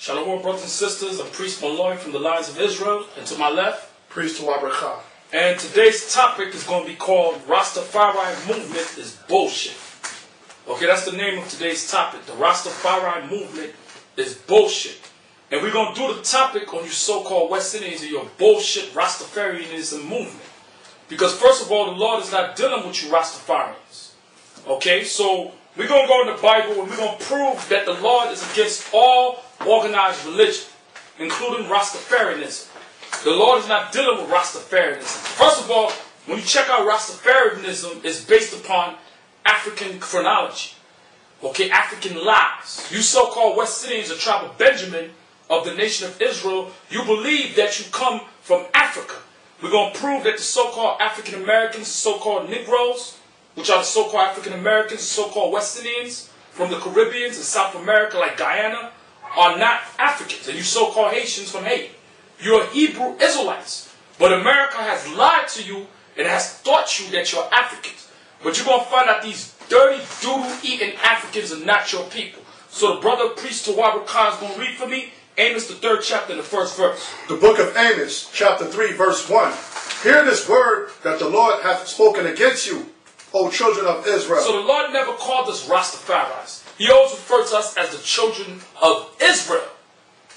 Shalom, brothers and sisters. I'm Priest Banlawya from the Lions of Israel. And to my left, Priest Banlawya. And today's topic is going to be called Rastafari Movement is Bullshit. Okay, that's the name of today's topic. The Rastafari Movement is Bullshit. And we're going to do the topic on you so-called West Indians and your bullshit Rastafarianism movement. Because first of all, the Lord is not dealing with you Rastafarians. Okay, so we're going to go in the Bible and we're going to prove that the Lord is against all organized religion, including Rastafarianism. The Lord is not dealing with Rastafarianism. First of all, when you check out Rastafarianism, it's based upon African chronology. Okay, African lies. You so-called West Indians, the tribe of Benjamin of the nation of Israel, you believe that you come from Africa. We're going to prove that the so-called African Americans, the so-called Negroes, which are the so-called African Americans, the so-called West Indians from the Caribbean and South America like Guyana, are not Africans. And you so-called Haitians from Haiti. You're Hebrew Israelites. But America has lied to you and has taught you that you're Africans. But you're going to find out these dirty, doodle-eating Africans are not your people. So the brother Priest Banlawya is going to read for me Amos, the 3rd chapter, and the 1st verse. The book of Amos, chapter 3, verse 1. Hear this word that the Lord hath spoken against you, O children of Israel. So the Lord never called us Rastafaris. He always referred to us as the children of Israel.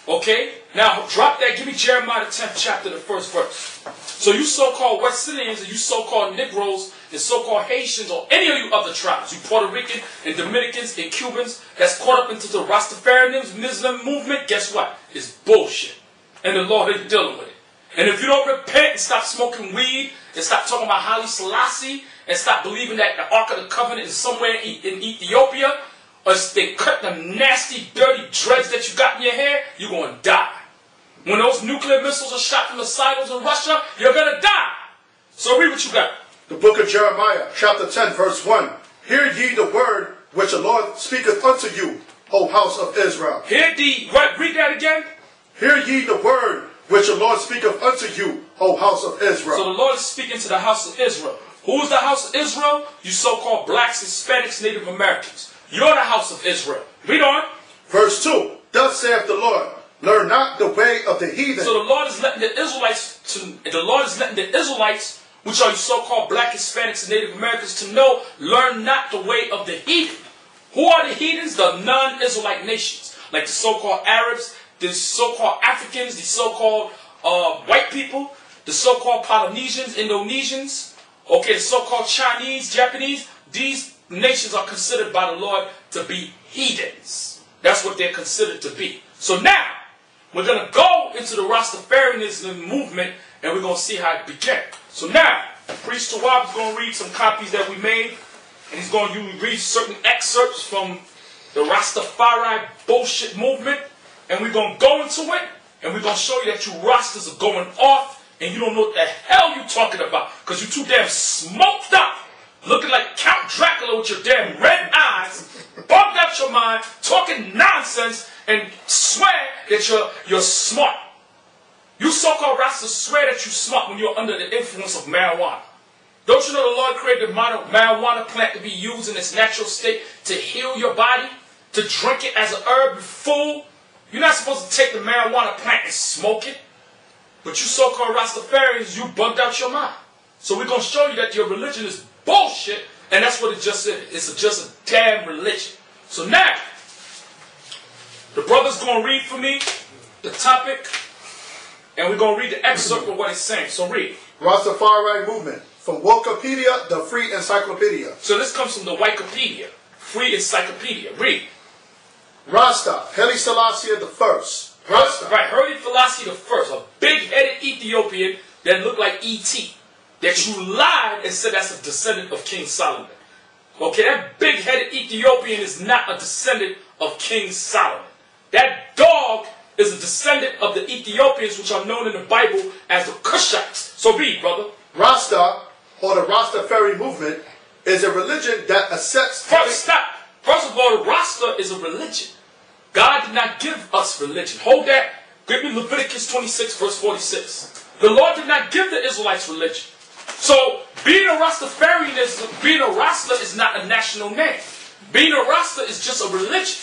Okay? Now, drop that. Give me Jeremiah, the 10th chapter, the 1st verse. So you so-called West Indians and you so-called Negroes and so-called Haitians or any of you other tribes, you Puerto Rican and Dominicans and Cubans that's caught up into the Rastafarianism movement, guess what? It's bullshit. And the Lord is dealing with it. And if you don't repent and stop smoking weed and stop talking about Haile Selassie and stop believing that the Ark of the Covenant is somewhere in Ethiopia, or if they cut them nasty, dirty dreads that you got in your hair, you're going to die. When those nuclear missiles are shot from the silos in Russia, you're going to die. So read what you got. The book of Jeremiah, chapter 10, verse 1. Hear ye the word which the Lord speaketh unto you, O house of Israel. Read that again. Hear ye the word which the Lord speaketh unto you, O house of Israel. So the Lord is speaking to the house of Israel. Who is the house of Israel? You so-called blacks, Hispanics, Native Americans. You're the house of Israel. Read on. Verse 2. Thus saith the Lord, learn not the way of the heathen. So the Lord is letting the Israelites, which are you so-called black, Hispanics, and Native Americans, to know, learn not the way of the heathen. Who are the heathens? The non-Israelite nations, like the so-called Arabs, the so-called Africans, the so-called white people, the so-called Polynesians, Indonesians, okay, the so-called Chinese, Japanese. These nations are considered by the Lord to be heathens. That's what they're considered to be. So now, we're going to go into the Rastafarianism movement and we're going to see how it began. So now, Priest Banlawya is going to read some copies that we made, and he's going to read certain excerpts from the Rastafari bullshit movement, and we're going to go into it, and we're going to show you that you Rastas are going off, and you don't know what the hell you're talking about, because you're too damn smoked up, looking like Count Dracula with your damn red eyes, bugged out your mind, talking nonsense, and swear that you're smart. You so-called Rastas swear that you're smart when you're under the influence of marijuana. Don't you know the Lord created the marijuana plant to be used in its natural state to heal your body? To drink it as an herb, you fool? You're not supposed to take the marijuana plant and smoke it. But you so-called Rastafarians, you bugged out your mind. So we're going to show you that your religion is bullshit, and that's what it just is. It's just a damn religion. So now, the brother's going to read for me the topic, and we're going to read the excerpt of what it's saying. So read. Rastafari movement. From Wikipedia, the free encyclopedia. So this comes from the Wikipedia, free encyclopedia. Read. Rasta, Haile Selassie the first. Rasta. Right, Haile Selassie the first, a big-headed Ethiopian that looked like E.T. That you lied and said that's a descendant of King Solomon. Okay, that big-headed Ethiopian is not a descendant of King Solomon. That dog is a descendant of the Ethiopians, which are known in the Bible as the Cushites. So read, brother. Rasta, or the Rastafari movement, is a religion that accepts... Stop. First of all, the Rasta is a religion. God did not give us religion. Hold that. Give me Leviticus 26, verse 46. The Lord did not give the Israelites religion. So, being a Rastafarianism, being a Rasta is not a national name. Being a Rasta is just a religion.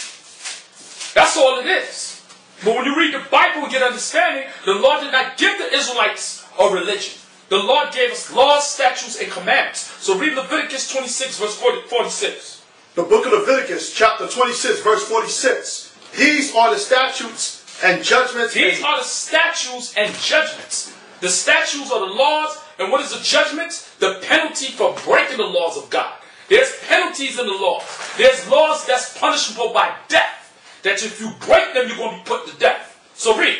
That's all it is. But when you read the Bible and get understanding, the Lord did not give the Israelites a religion. The Lord gave us laws, statutes, and commandments. So read Leviticus 26, verse 46. The book of Leviticus, chapter 26, verse 46. These are the statutes and judgments. These are the statutes and judgments. The statutes are the laws, and what is the judgment? The penalty for breaking the laws of God. There's penalties in the law. There's laws that's punishable by death. That if you break them, you're going to be put to death. So read.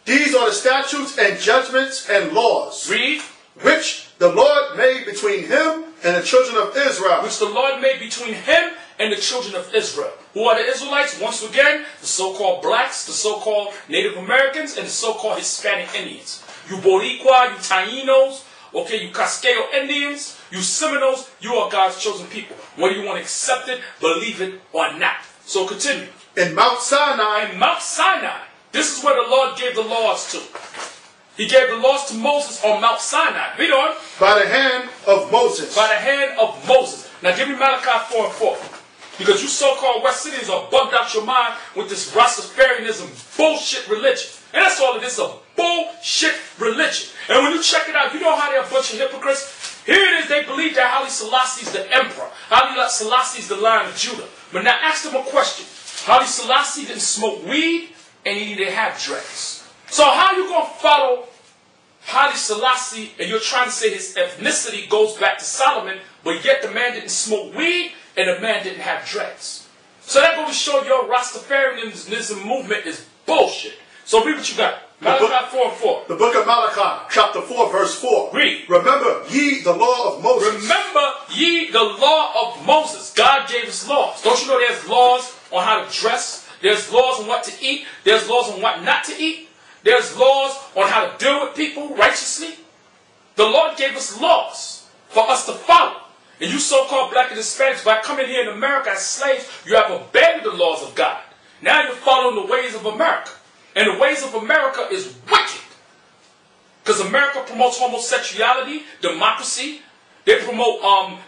These are the statutes and judgments and laws. Read. Which the Lord made between him and the children of Israel. Which the Lord made between him and the children of Israel. Who are the Israelites? Once again, the so-called blacks, the so-called Native Americans, and the so-called Hispanic Indians. You Boricua, you Tainos, okay, you Casquejo Indians, you Seminoles, you are God's chosen people. Whether you want to accept it, believe it, or not. So continue. In Mount Sinai. In Mount Sinai. This is where the Lord gave the laws to. He gave the laws to Moses on Mount Sinai. Read on. By the hand of Moses. By the hand of Moses. Now give me Malachi 4 and 4. Because you so-called West Indians are bugged out your mind with this Rastafarianism bullshit religion. And that's all it is, a bullshit religion. And when you check it out, you know how they're a bunch of hypocrites? Here it is, they believe that Haile Selassie is the emperor. Haile Selassie is the Lion of Judah. But now ask them a question. Haile Selassie didn't smoke weed and he didn't have dreads. So how are you going to follow Haile Selassie and you're trying to say his ethnicity goes back to Solomon, but yet the man didn't smoke weed and the man didn't have dreads? So that's going to show your Rastafarianism movement is bullshit. So read what you got. Malachi 4 and 4. The book of Malachi, chapter 4, verse 4. Read. Remember ye the law of Moses. Remember ye the law of Moses. God gave us laws. Don't you know there's laws on how to dress? There's laws on what to eat. There's laws on what not to eat. There's laws on how to deal with people righteously. The Lord gave us laws for us to follow. And you so-called black and Hispanics, by coming here in America as slaves, you have abandoned the laws of God. Now you're following the ways of America. And the ways of America is wicked. Because America promotes homosexuality, democracy. They promote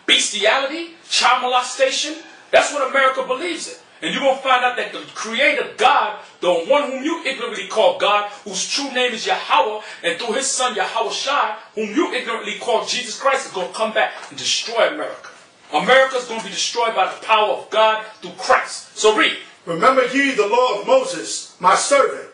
bestiality, child molestation. That's what America believes in. And you're going to find out that the creator God, the one whom you ignorantly call God, whose true name is Yahweh, and through his son Yahweh Shai, whom you ignorantly call Jesus Christ, is going to come back and destroy America. America is going to be destroyed by the power of God through Christ. So read. Remember ye the law of Moses, my servant,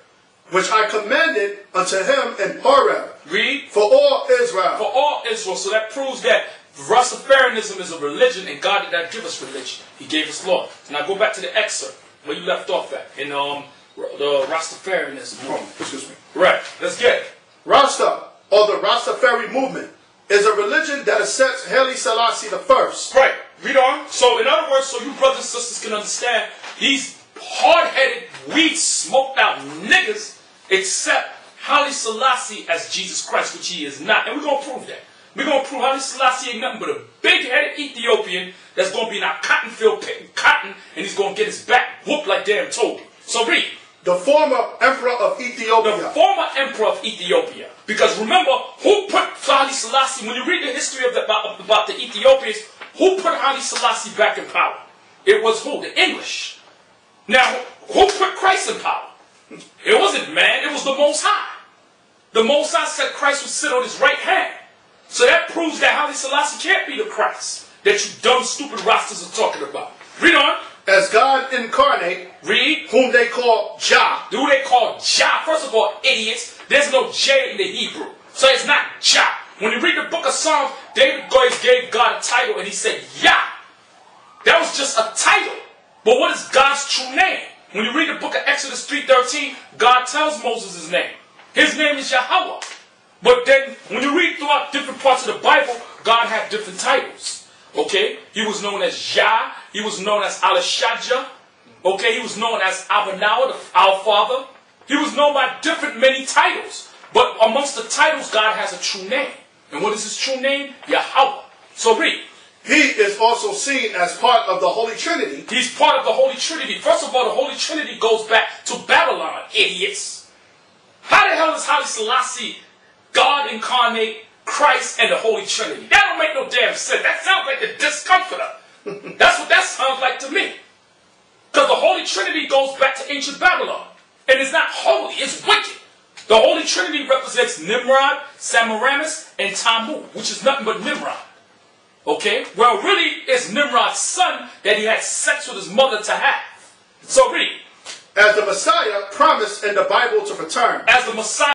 which I commanded unto him in Horeb. Read. For all Israel. For all Israel. So that proves that Rastafarianism is a religion, and God did not give us religion. He gave us law. Now go back to the excerpt where you left off at in the Rastafarianism. Oh, excuse me. Right. Let's get it. Rasta, or the Rastafari movement, is a religion that accepts Haile Selassie the first. Right. Read on. So in other words, so you brothers and sisters can understand, these hard-headed, weed smoked out niggas accept Haile Selassie as Jesus Christ, which he is not. And we're going to prove that. We're going to prove Haile Selassie ain't nothing but a big-headed Ethiopian that's going to be in our cotton field picking cotton, and he's going to get his back whooped like damn Toby. So read. The former emperor of Ethiopia. The former emperor of Ethiopia. Because remember, who put Haile Selassie, when you read the history of about the Ethiopians, who put Haile Selassie back in power? It was who? The English. Now, who put Christ in power? It wasn't man, it was the Most High. The Most High said Christ would sit on his right hand. So that proves that Haile Selassie can't be the Christ that you dumb, stupid Rastas are talking about. Read on. As God incarnate, read, whom they call Jah. Who they call Jah. First of all, idiots, there's no J in the Hebrew. So it's not Jah. When you read the book of Psalms, David gave God a title and he said Yah. That was just a title. But what is God's true name? When you read the book of Exodus 3:13, God tells Moses his name. His name is Yahweh. But then, when you read throughout different parts of the Bible, God had different titles. Okay? He was known as Yah. He was known as Alashadja. Okay? He was known as Abanawa, our Father. He was known by different many titles. But amongst the titles, God has a true name. And what is his true name? Yahweh. So read. He is also seen as part of the Holy Trinity. He's part of the Holy Trinity. First of all, the Holy Trinity goes back to Babylon, idiots. How the hell is Haile Selassie God incarnate, Christ, and the Holy Trinity? That don't make no damn sense. That sounds like the discomforter. That's what that sounds like to me. Because the Holy Trinity goes back to ancient Babylon. And it's not holy, it's wicked. The Holy Trinity represents Nimrod, Semiramis, and Tammuz, which is nothing but Nimrod. Okay? Well, really, it's Nimrod's son that he had sex with his mother to have. So read. As the Messiah promised in the Bible to return. As the Messiah